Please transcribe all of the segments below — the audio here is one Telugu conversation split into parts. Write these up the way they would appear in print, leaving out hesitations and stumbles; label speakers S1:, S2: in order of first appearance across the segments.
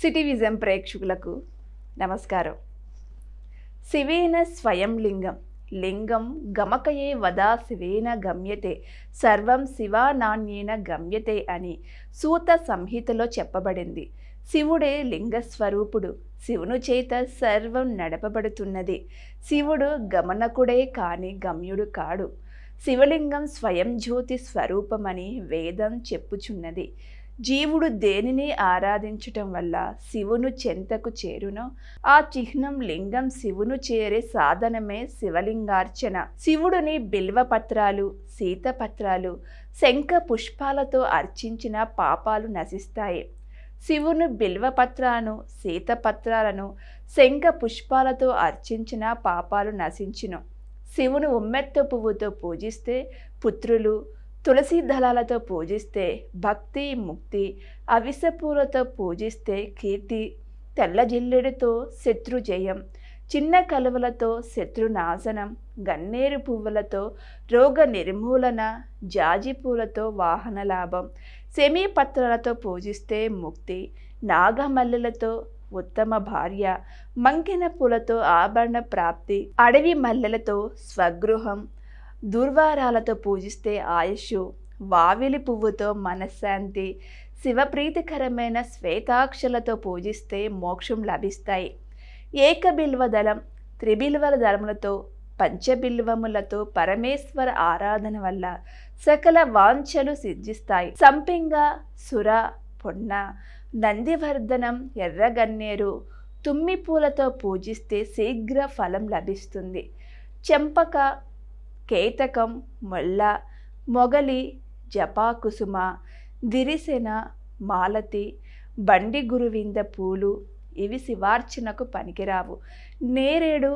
S1: సిటీ విజన్ ప్రేక్షకులకు నమస్కారం. శివేన స్వయం లింగం, లింగం గమకయే వదా శివేన గమ్యతే, సర్వం శివానాన్యేన గమ్యతే అని సూత సంహితలో చెప్పబడింది. శివుడే లింగస్వరూపుడు. శివుని చేత సర్వం నడపబడుతున్నది. శివుడు గమనకుడే కాని గమ్యుడు కాడు. శివలింగం స్వయం జ్యోతి స్వరూపమని వేదం చెప్పుచున్నది. జీవుడు దేనిని ఆరాధించటం వల్ల శివును చెంతకు చేరునో ఆ చిహ్నం లింగం శివును చేరే సాధనమే శివలింగార్చన. శివుడిని బిల్వపత్రాలు, సీతపత్రాలు, శంఖ పుష్పాలతో అర్చించిన పాపాలు నశిస్తాయి. శివుని బిల్వపత్రాలను, సీతపత్రాలను, శంఖ పుష్పాలతో అర్చించిన పాపాలు నశించును. శివుని ఉమ్మెత్త పువ్వుతో పూజిస్తే పుత్రులు, తులసి దళాలతో పూజిస్తే భక్తి ముక్తి, అవిసె పూలతో పూజిస్తే కీర్తి, తెల్ల జిల్లెడుతో శత్రుజయం, చిన్న కలువలతో శత్రునాశనం, గన్నేరు పువ్వులతో రోగ నిర్మూలన, జాజి పూలతో వాహన లాభం, సెమీ పత్రాలతో పూజిస్తే ముక్తి, నాగమల్లెలతో ఉత్తమ భార్య, మంకిన పూలతో ఆభరణ ప్రాప్తి, అడవి మల్లెలతో స్వగృహం, దుర్వారాలతో పూజిస్తే ఆయుష్, వావిలి పువ్వుతో మనశ్శాంతి, శివప్రీతికరమైన శ్వేతాక్షలతో పూజిస్తే మోక్షం లభిస్తాయి. ఏకబిల్వదళం, త్రిబిల్వల దళములతో, పంచబిల్వములతో పరమేశ్వర ఆరాధన వల్ల సకల వాంఛలు సిద్ధిస్తాయి. సంపింగ, సుర, పొన్న, నందివర్ధనం, ఎర్రగన్నేరు, తుమ్మి పూలతో పూజిస్తే శీఘ్ర ఫలం లభిస్తుంది. చెంపక, కేతకం, మొల్ల, మొగలి, జపాకుసుమ, దిరిసెన, మాలతి, బండి గురువింద పూలు ఇవి శివార్చనకు పనికిరావు. నేరేడు,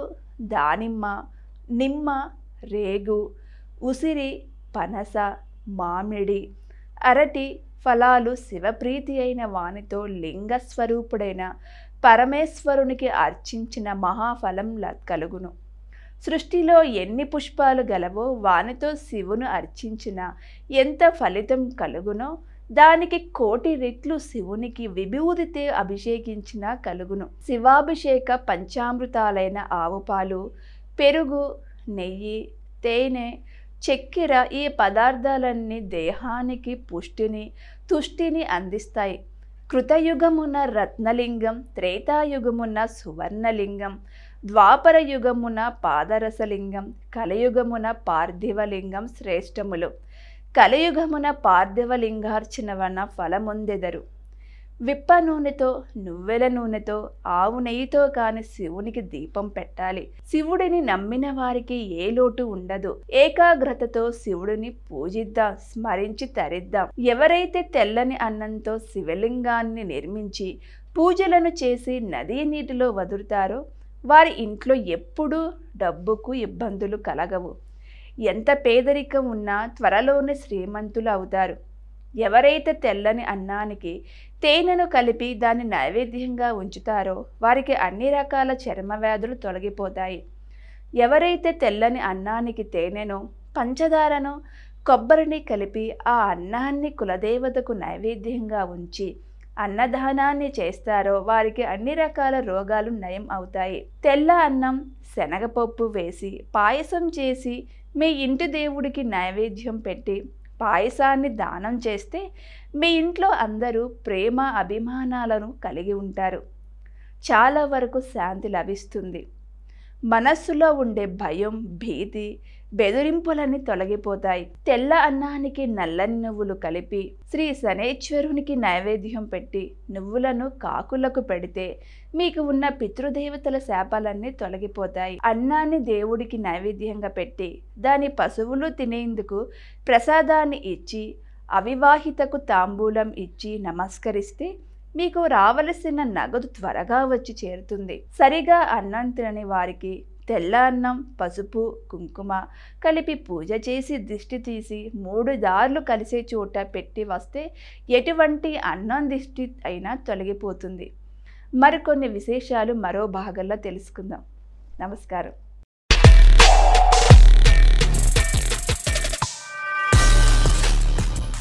S1: దానిమ్మ, నిమ్మ, రేగు, ఉసిరి, పనస, మామిడి, అరటి ఫలాలు శివప్రీతి అయిన వానితో లింగస్వరూపుడైన పరమేశ్వరునికి అర్చించిన మహాఫలం కలుగును. సృష్టిలో ఎన్ని పుష్పాలు గలవో వానితో శివును అర్చించిన ఎంత ఫలితం కలుగునో దానికి 1,000,000 రెట్లు శివునికి విభూతితో అభిషేకించిన కలుగును. శివాభిషేక పంచామృతాలైన ఆవుపాలు, పెరుగు, నెయ్యి, తేనె, చక్కెర ఈ పదార్థాలన్నీ దేహానికి పుష్టిని, తుష్టిని అందిస్తాయి. కృతయుగమున రత్నలింగం, త్రేతాయుగమున సువర్ణలింగం, ద్వాపర యుగమున పాదరసలింగం, కలియుగమున పార్థివలింగం శ్రేష్టములు. కలియుగమున పార్థివలింగార్చన వలన ఫలమొందెదరు. విప్ప నూనెతో, నువ్వెల నూనెతో, ఆవు నెయ్యితో కాని శివునికి దీపం పెట్టాలి. శివుడిని నమ్మిన వారికి ఏ లోటు ఉండదు. ఏకాగ్రతతో శివుడిని పూజిద్దాం, స్మరించి తరిద్దాం. ఎవరైతే తెల్లని అన్నంతో శివలింగాన్ని నిర్మించి పూజలను చేసి నదీ నీటిలో వదులుతారో వారి ఇంట్లో ఎప్పుడూ డబ్బుకు ఇబ్బందులు కలగవు. ఎంత పేదరికం ఉన్నా త్వరలోనే శ్రీమంతులు అవుతారు. ఎవరైతే తెల్లని అన్నానికి తేనెను కలిపి దాన్ని నైవేద్యంగా ఉంచుతారో వారికి అన్ని రకాల చర్మ వ్యాధులు తొలగిపోతాయి. ఎవరైతే తెల్లని అన్నానికి తేనెను, పంచదారను, కొబ్బరిని కలిపి ఆ అన్నాన్ని కులదేవతకు నైవేద్యంగా ఉంచి అన్నదానాన్ని చేస్తారో వారికి అన్ని రకాల రోగాలు నయం అవుతాయి. తెల్ల అన్నం, శనగపప్పు వేసి పాయసం చేసి మీ ఇంటి దేవుడికి నైవేద్యం పెట్టి పాయసాన్ని దానం చేస్తే మీ ఇంట్లో అందరూ ప్రేమ అభిమానాలను కలిగి ఉంటారు. చాలా వరకు శాంతి లభిస్తుంది. మనస్సులో ఉండే భయం, భీతి, బెదిరింపులన్నీ తొలగిపోతాయి. తెల్ల అన్నానికి నల్లని నువ్వులు కలిపి శ్రీ శనేశ్వరునికి నైవేద్యం పెట్టి నువ్వులను కాకులకు పెడితే మీకు ఉన్న పితృదేవతల శాపాలన్నీ తొలగిపోతాయి. అన్నాన్ని దేవుడికి నైవేద్యంగా పెట్టి దాని పశువులు తినేందుకు ప్రసాదాన్ని ఇచ్చి అవివాహితకు తాంబూలం ఇచ్చి నమస్కరిస్తే మీకు రావలసిన నగదు త్వరగా వచ్చి చేరుతుంది. సరిగా అన్నం తినని వారికి తెల్ల అన్నం, పసుపు, కుంకుమ కలిపి పూజ చేసి దిష్టి తీసి 3 దారులు కలిసే చోట పెట్టి వస్తే ఎటువంటి అన్నం దిష్టి అయినా తొలగిపోతుంది. మరికొన్ని విశేషాలు మరో భాగంలో తెలుసుకుందాం. నమస్కారం.